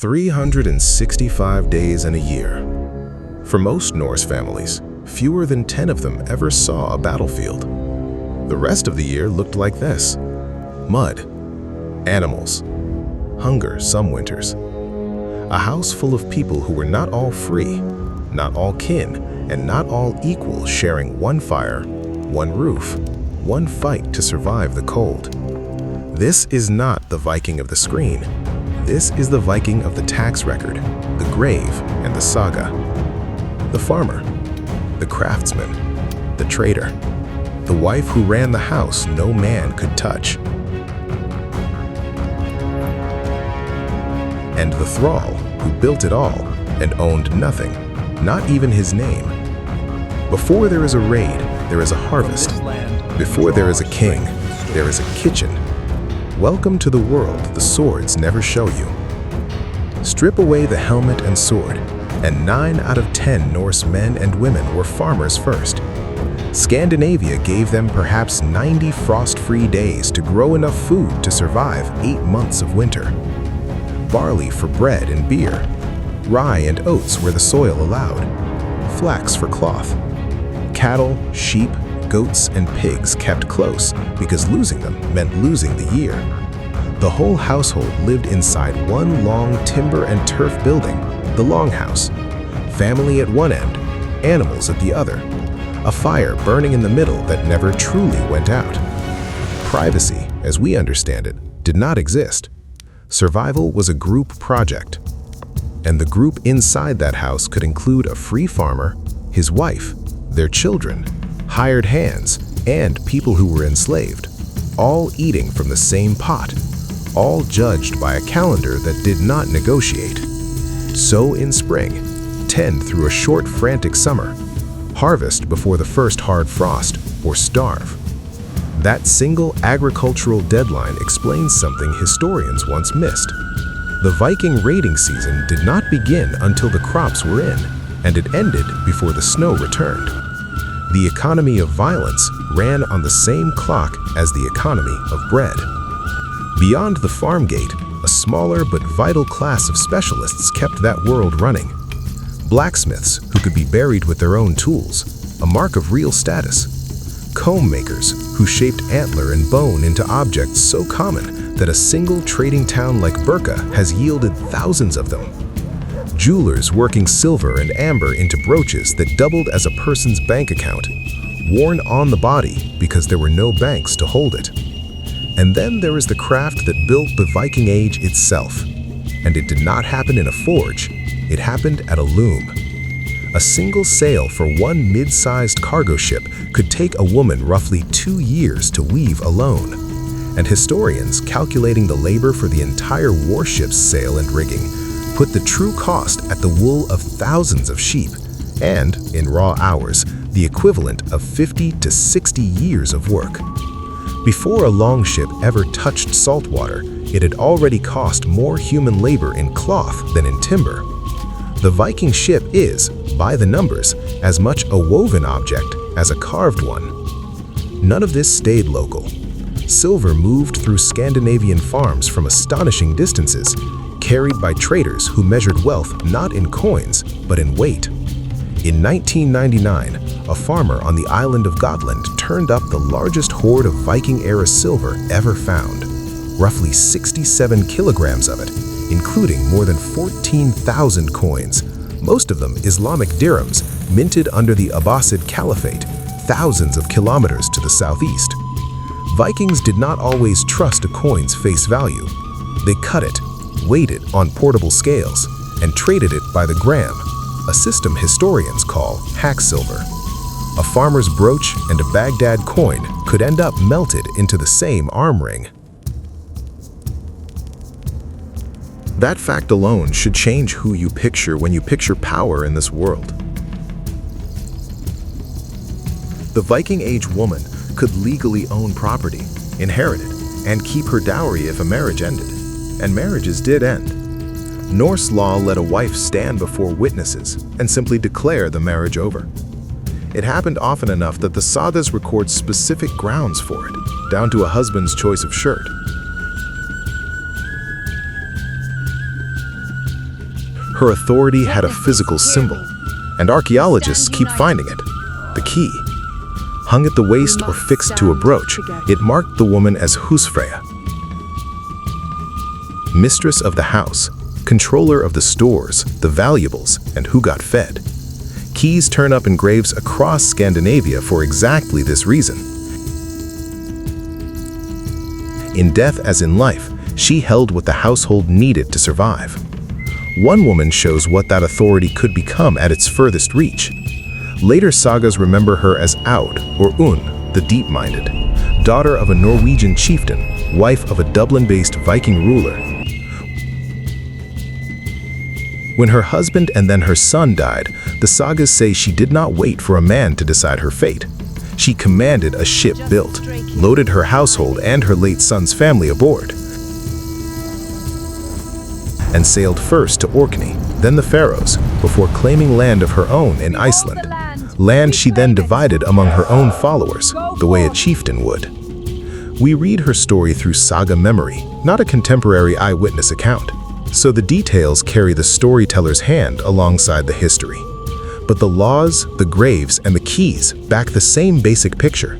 365 days in a year. For most Norse families, fewer than 10 of them ever saw a battlefield. The rest of the year looked like this: mud, animals, hunger some winters. A house full of people who were not all free, not all kin, and not all equal, sharing one fire, one roof, one fight to survive the cold. This is not the Viking of the screen. This is the Viking of the tax record, the grave, and the saga. The farmer, the craftsman, the trader, the wife who ran the house no man could touch, and the thrall who built it all and owned nothing, not even his name. Before there is a raid, there is a harvest. Before there is a king, there is a kitchen. Welcome to the world the swords never show you. Strip away the helmet and sword, and 9 out of 10 Norse men and women were farmers first. Scandinavia gave them perhaps 90 frost-free days to grow enough food to survive 8 months of winter. Barley for bread and beer, rye and oats where the soil allowed, flax for cloth. Cattle, sheep, goats, and pigs kept close because losing them meant losing the year. The whole household lived inside one long timber and turf building, the longhouse. Family at one end, animals at the other. A fire burning in the middle that never truly went out. Privacy, as we understand it, did not exist. Survival was a group project. And the group inside that house could include a free farmer, his wife, their children, hired hands, and people who were enslaved, all eating from the same pot, all judged by a calendar that did not negotiate. Sow in spring, tend through a short, frantic summer, harvest before the first hard frost, or starve. That single agricultural deadline explains something historians once missed. The Viking raiding season did not begin until the crops were in, and it ended before the snow returned. The economy of violence ran on the same clock as the economy of bread. Beyond the farm gate, a smaller but vital class of specialists kept that world running. Blacksmiths who could be buried with their own tools, a mark of real status. Comb makers who shaped antler and bone into objects so common that a single trading town like Burka has yielded thousands of them. Jewelers working silver and amber into brooches that doubled as a person's bank account, worn on the body because there were no banks to hold it. And then there is the craft that built the Viking Age itself. And it did not happen in a forge, it happened at a loom. A single sail for one mid-sized cargo ship could take a woman roughly 2 years to weave alone. And historians calculating the labor for the entire warship's sail and rigging put the true cost at the wool of thousands of sheep, and, in raw hours, the equivalent of 50 to 60 years of work. Before a longship ever touched salt water, it had already cost more human labor in cloth than in timber. The Viking ship is, by the numbers, as much a woven object as a carved one. None of this stayed local. Silver moved through Scandinavian farms from astonishing distances, carried by traders who measured wealth not in coins, but in weight. In 1999, a farmer on the island of Gotland turned up the largest hoard of Viking-era silver ever found, roughly 67 kilograms of it, including more than 14,000 coins, most of them Islamic dirhams, minted under the Abbasid Caliphate, thousands of kilometers to the southeast. Vikings did not always trust a coin's face value. They cut it, weighed it on portable scales, and traded it by the gram, a system historians call hack silver. A farmer's brooch and a Baghdad coin could end up melted into the same arm ring. That fact alone should change who you picture when you picture power in this world. The Viking Age woman could legally own property, inherit it, and keep her dowry if a marriage ended. And marriages did end. Norse law let a wife stand before witnesses and simply declare the marriage over. It happened often enough that the sagas record specific grounds for it, down to a husband's choice of shirt. Her authority had a physical symbol, and archaeologists keep finding it, the key. Hung at the waist or fixed to a brooch, it marked the woman as Husfreyja, mistress of the house, controller of the stores, the valuables, and who got fed. Keys turn up in graves across Scandinavia for exactly this reason. In death as in life, she held what the household needed to survive. One woman shows what that authority could become at its furthest reach. Later sagas remember her as Aud, or Un, the deep-minded, daughter of a Norwegian chieftain, wife of a Dublin-based Viking ruler. When her husband and then her son died, the sagas say she did not wait for a man to decide her fate. She commanded a ship built, loaded her household and her late son's family aboard, and sailed first to Orkney, then the Faroes, before claiming land of her own in Iceland. Land she then divided among her own followers, the way a chieftain would. We read her story through saga memory, not a contemporary eyewitness account. So the details carry the storyteller's hand alongside the history. But the laws, the graves, and the keys back the same basic picture.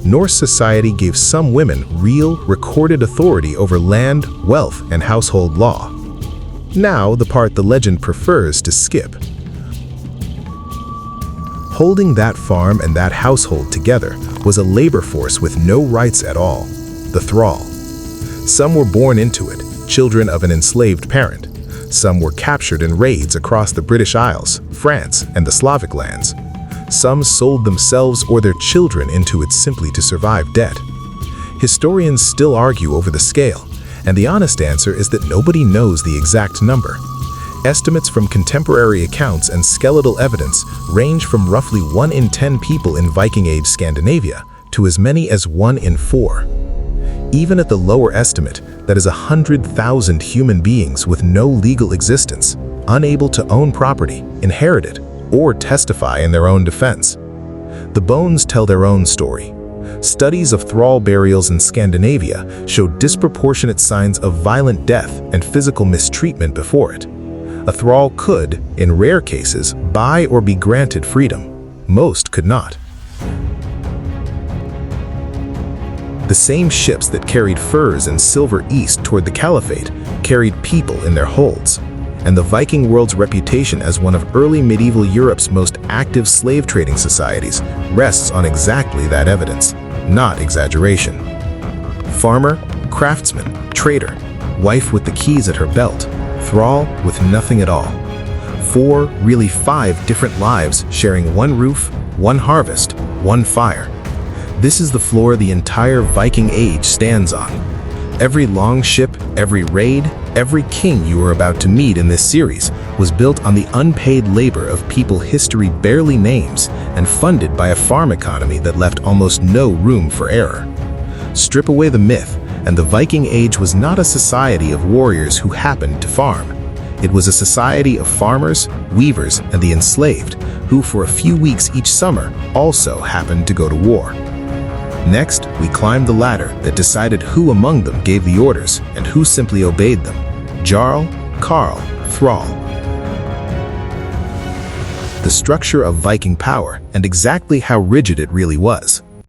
Norse society gave some women real, recorded authority over land, wealth, and household law. Now, the part the legend prefers to skip. Holding that farm and that household together was a labor force with no rights at all, the thrall. Some were born into it, children of an enslaved parent. Some were captured in raids across the British Isles, France, and the Slavic lands. Some sold themselves or their children into it simply to survive debt. Historians still argue over the scale, and the honest answer is that nobody knows the exact number. Estimates from contemporary accounts and skeletal evidence range from roughly 1 in 10 people in Viking Age Scandinavia to as many as 1 in 4. Even at the lower estimate, that is 100,000 human beings with no legal existence, unable to own property, inherit it, or testify in their own defense. The bones tell their own story. Studies of thrall burials in Scandinavia show disproportionate signs of violent death and physical mistreatment before it. A thrall could, in rare cases, buy or be granted freedom. Most could not. The same ships that carried furs and silver east toward the Caliphate carried people in their holds, and the Viking world's reputation as one of early medieval Europe's most active slave trading societies rests on exactly that evidence, not exaggeration. Farmer, craftsman, trader, wife with the keys at her belt, thrall with nothing at all. 4, really 5 different lives sharing one roof, one harvest, one fire. This is the floor the entire Viking Age stands on. Every longship, every raid, every king you are about to meet in this series was built on the unpaid labor of people history barely names and funded by a farm economy that left almost no room for error. Strip away the myth, and the Viking Age was not a society of warriors who happened to farm. It was a society of farmers, weavers, and the enslaved, who for a few weeks each summer also happened to go to war. Next, we climbed the ladder that decided who among them gave the orders and who simply obeyed them. Jarl, Carl, Thrall. The structure of Viking power and exactly how rigid it really was.